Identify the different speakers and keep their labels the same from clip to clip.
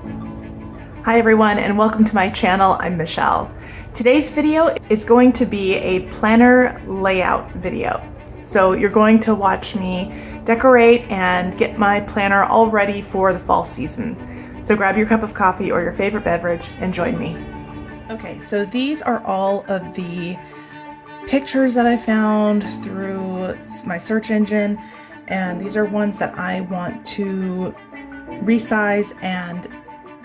Speaker 1: Hi everyone and welcome to my channel. I'm Michelle. Today's video is going to be a planner layout video. So you're going to watch me decorate and get my planner all ready for the fall season. So grab your cup of coffee or your favorite beverage and join me. Okay, so these are all of the pictures that I found through my search engine, and these are ones that I want to resize and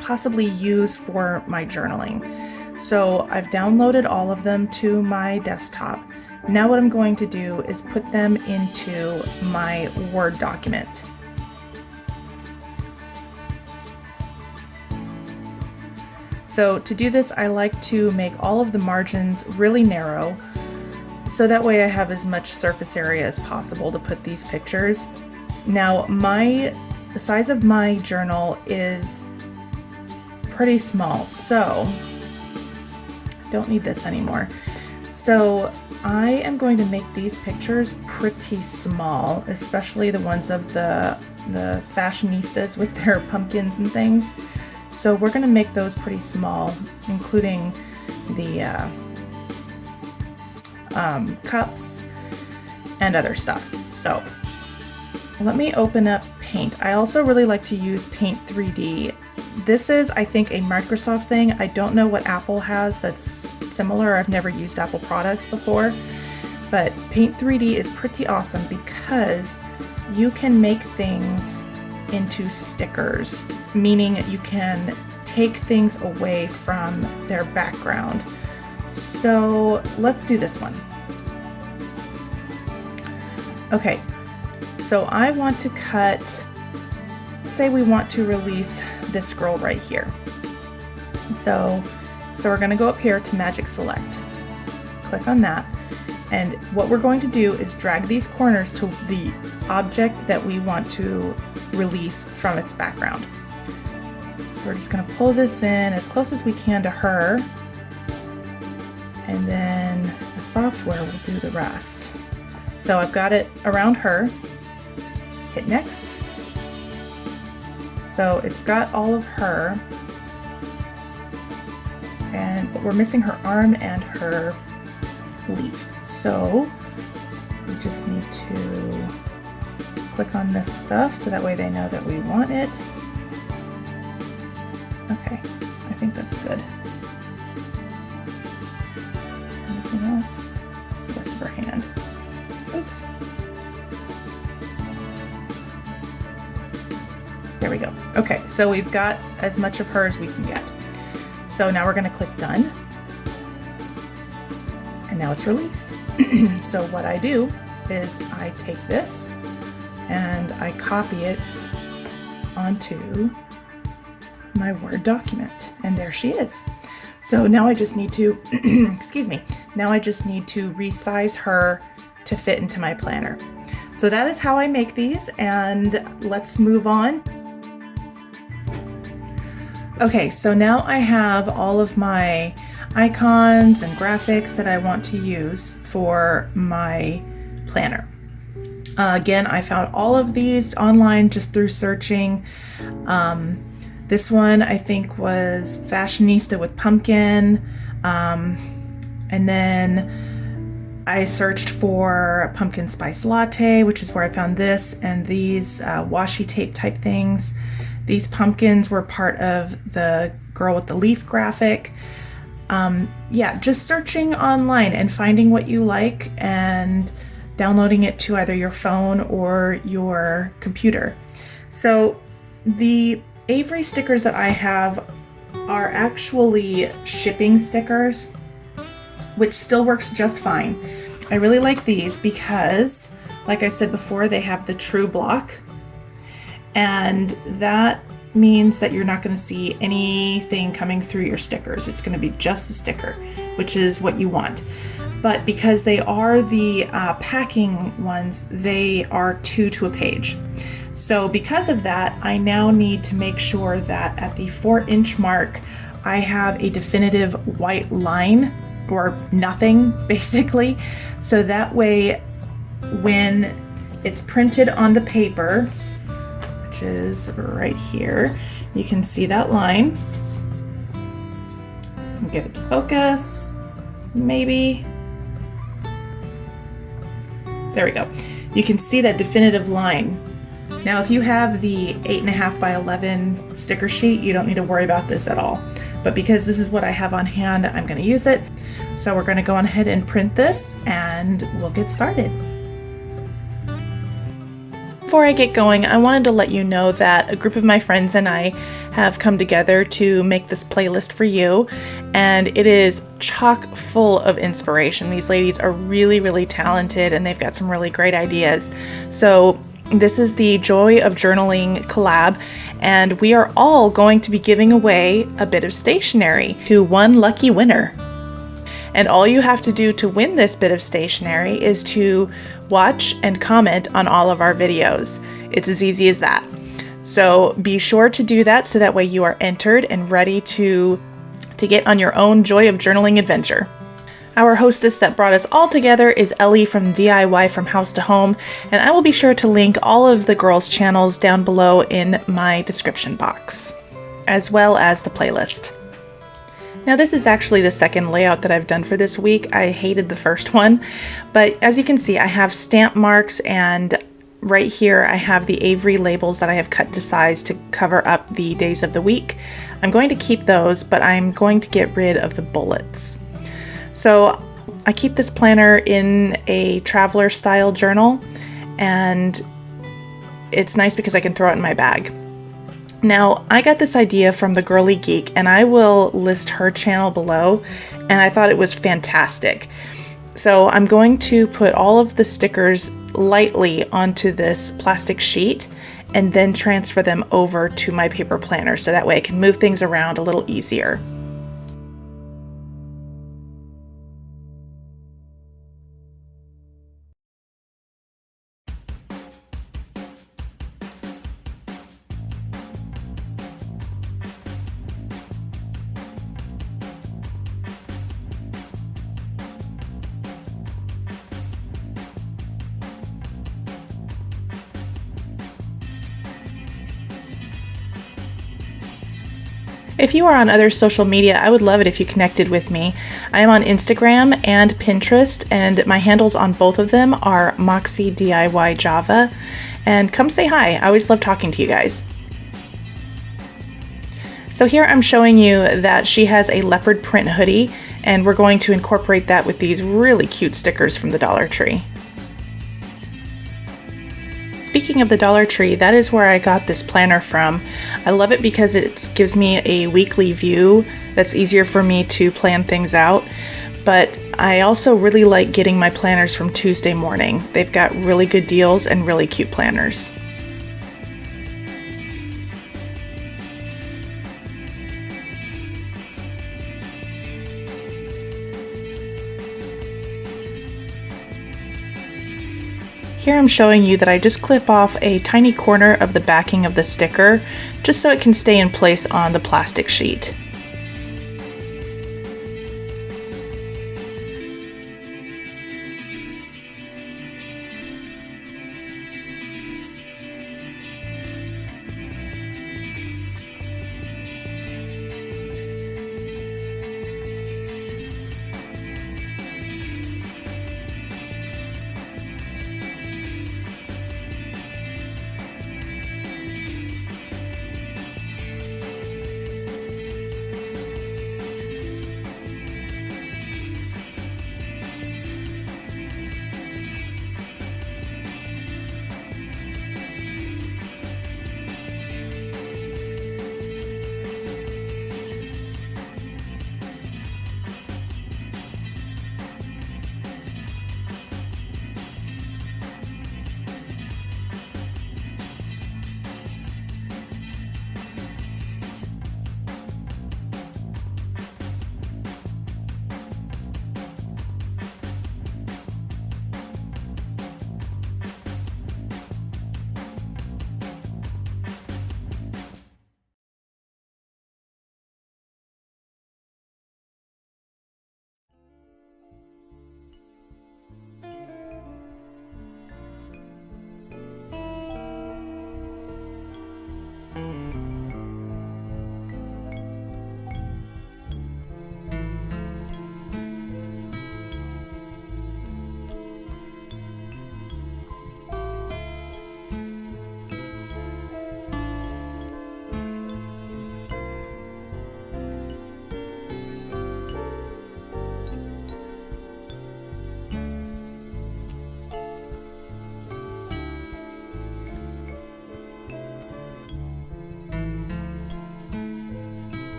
Speaker 1: possibly use for my journaling. So I've downloaded all of them to my desktop. Now what I'm going to do is put them into my Word document. So to do this, I like to make all of the margins really narrow, so that way I have as much surface area as possible to put these pictures. Now the size of my journal is pretty small, so I don't need this anymore. So I am going to make these pictures pretty small, especially the ones of the fashionistas with their pumpkins and things. So we're going to make those pretty small, including the cups and other stuff. So let me open up Paint. I also really like to use Paint 3D. This is, I think, a Microsoft thing. I don't know what Apple has that's similar. I've never used Apple products before, but Paint 3D is pretty awesome because you can make things into stickers, meaning you can take things away from their background. So let's do this one. Okay, so I want to cut, say we want to release this girl right here. So we're going to go up here to Magic Select, click on that, and what we're going to do is drag these corners to the object that we want to release from its background. So we're just going to pull this in as close as we can to her, and then the software will do the rest. So I've got it around her. Hit next. So it's got all of her, but we're missing her arm and her leaf. So we just need to click on this stuff so that way they know that we want it. Okay, I think that's good. Anything else? The rest of her hand. Oops. There we go. Okay, so we've got as much of her as we can get. So now we're going to click Done. And now it's released. So what I do is I take this and I copy it onto my Word document. And there she is. So now I just need to, excuse me, now I just need to resize her to fit into my planner. So that is how I make these, and let's move on. Okay, so now I have all of my icons and graphics that I want to use for my planner. Again, I found all of these online just through searching. This one I think was Fashionista with Pumpkin, and then I searched for Pumpkin Spice Latte, which is where I found this, and these washi tape type things. These pumpkins were part of the girl with the leaf graphic. Yeah, just searching online and finding what you like and downloading it to either your phone or your computer. So the Avery stickers that I have are actually shipping stickers, which still works just fine. I really like these because, like I said before, they have the true block, and that means that you're not going to see anything coming through your stickers. It's going to be just a sticker, which is what you want. But because they are the packing ones, they are 2 to a page. So because of that, I now need to make sure that at the 4-inch mark, I have a definitive white line, or nothing basically. So that way, when it's printed on the paper, which is right here, You can see that line. Get it to focus, maybe. There we go. You can see that definitive line. Now, if you have the 8.5 by 11 sticker sheet, you don't need to worry about this at all. But because this is what I have on hand, I'm going to use it. So we're going to go on ahead and print this and we'll get started. Before I get going, I wanted to let you know that a group of my friends and I have come together to make this playlist for you, and it is chock full of inspiration. These ladies are really, really talented and they've got some really great ideas. So this is the Joy of Journaling collab, and we are all going to be giving away a bit of stationery to one lucky winner. And all you have to do to win this bit of stationery is to watch and comment on all of our videos. It's as easy as that. So be sure to do that so that way you are entered and ready to get on your own Joy of Journaling adventure. Our hostess that brought us all together is Ellie from DIY from House to Home, and I will be sure to link all of the girls' channels down below in my description box, as well as the playlist. Now, this is actually the second layout that I've done for this week. I hated the first one, but as you can see, I have stamp marks, and right here I have the Avery labels that I have cut to size to cover up the days of the week. I'm going to keep those, but I'm going to get rid of the bullets. So I keep this planner in a traveler style journal, and it's nice because I can throw it in my bag. Now, I got this idea from the Girly Geek, and I will list her channel below, and I thought it was fantastic. So I'm going to put all of the stickers lightly onto this plastic sheet and then transfer them over to my paper planner so that way I can move things around a little easier. If you are on other social media, I would love it if you connected with me. I am on Instagram and Pinterest, and my handles on both of them are Moxie DIY Java. And come say hi. I always love talking to you guys. So here I'm showing you that she has a leopard print hoodie, and we're going to incorporate that with these really cute stickers from the Dollar Tree. Speaking of the Dollar Tree, that is where I got this planner from. I love it because it gives me a weekly view that's easier for me to plan things out. But I also really like getting my planners from Tuesday morning. They've got really good deals and really cute planners. Here I'm showing you that I just clip off a tiny corner of the backing of the sticker just so it can stay in place on the plastic sheet.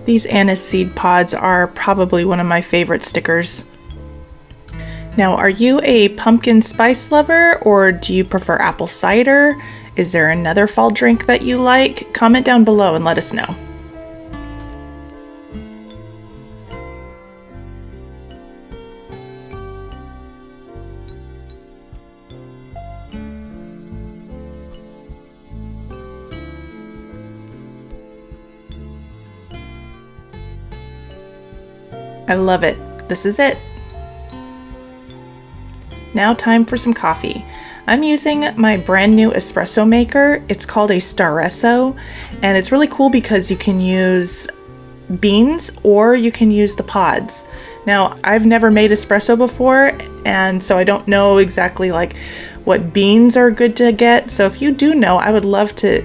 Speaker 1: These anise seed pods are probably one of my favorite stickers. Now, are you a pumpkin spice lover, or do you prefer apple cider? Is there another fall drink that you like? Comment down below and let us know. I love it. This is it. Now time for some coffee. I'm using my brand new espresso maker. It's called a Staresso, and it's really cool because you can use beans or you can use the pods. Now, I've never made espresso before, and so I don't know exactly like what beans are good to get. So if you do know, I would love to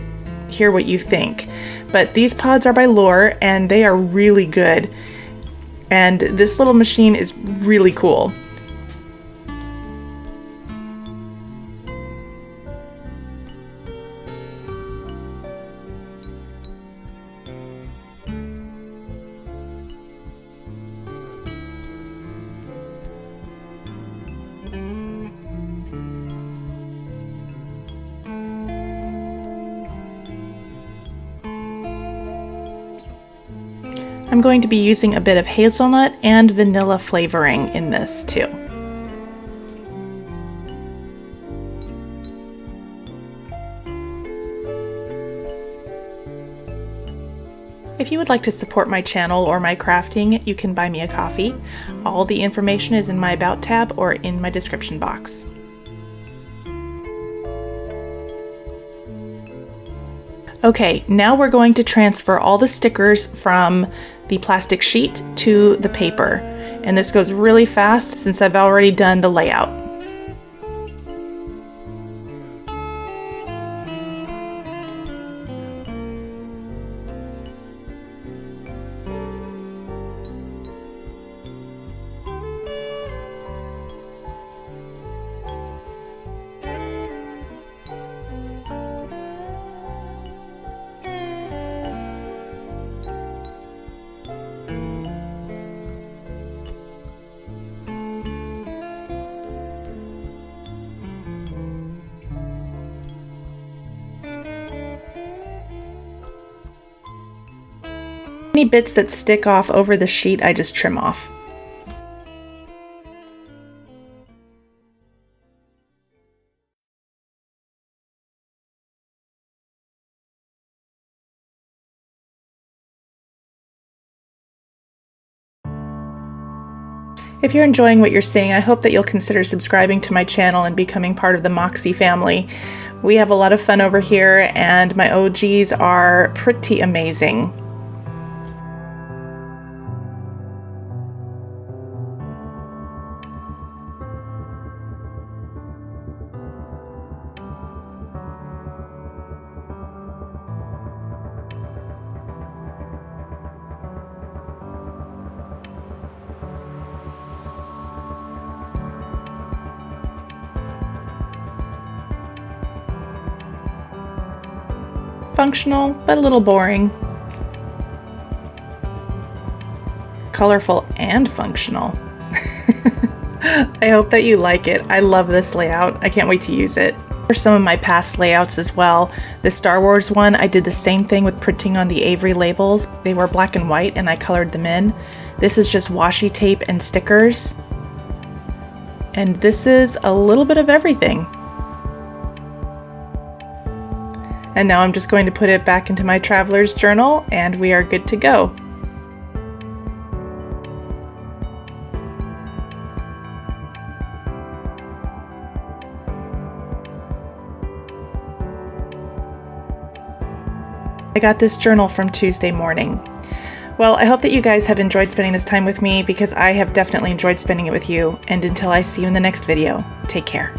Speaker 1: hear what you think. But these pods are by Lure, and they are really good. And this little machine is really cool. I'm going to be using a bit of hazelnut and vanilla flavoring in this too. If you would like to support my channel or my crafting, you can buy me a coffee. All the information is in my About tab or in my description box. Okay, now we're going to transfer all the stickers from the plastic sheet to the paper. And this goes really fast since I've already done the layout. Any bits that stick off over the sheet, I just trim off. If you're enjoying what you're seeing, I hope that you'll consider subscribing to my channel and becoming part of the Moxie family. We have a lot of fun over here, and my OGs are pretty amazing. Functional, but a little boring. Colorful and functional. I hope that you like it. I love this layout. I can't wait to use it. For some of my past layouts as well, the Star Wars one, I did the same thing with printing on the Avery labels. They were black and white and I colored them in. This is just washi tape and stickers. And this is a little bit of everything. And now I'm just going to put it back into my traveler's journal and we are good to go. I got this journal from Tuesday morning. Well, I hope that you guys have enjoyed spending this time with me because I have definitely enjoyed spending it with you. And until I see you in the next video, take care.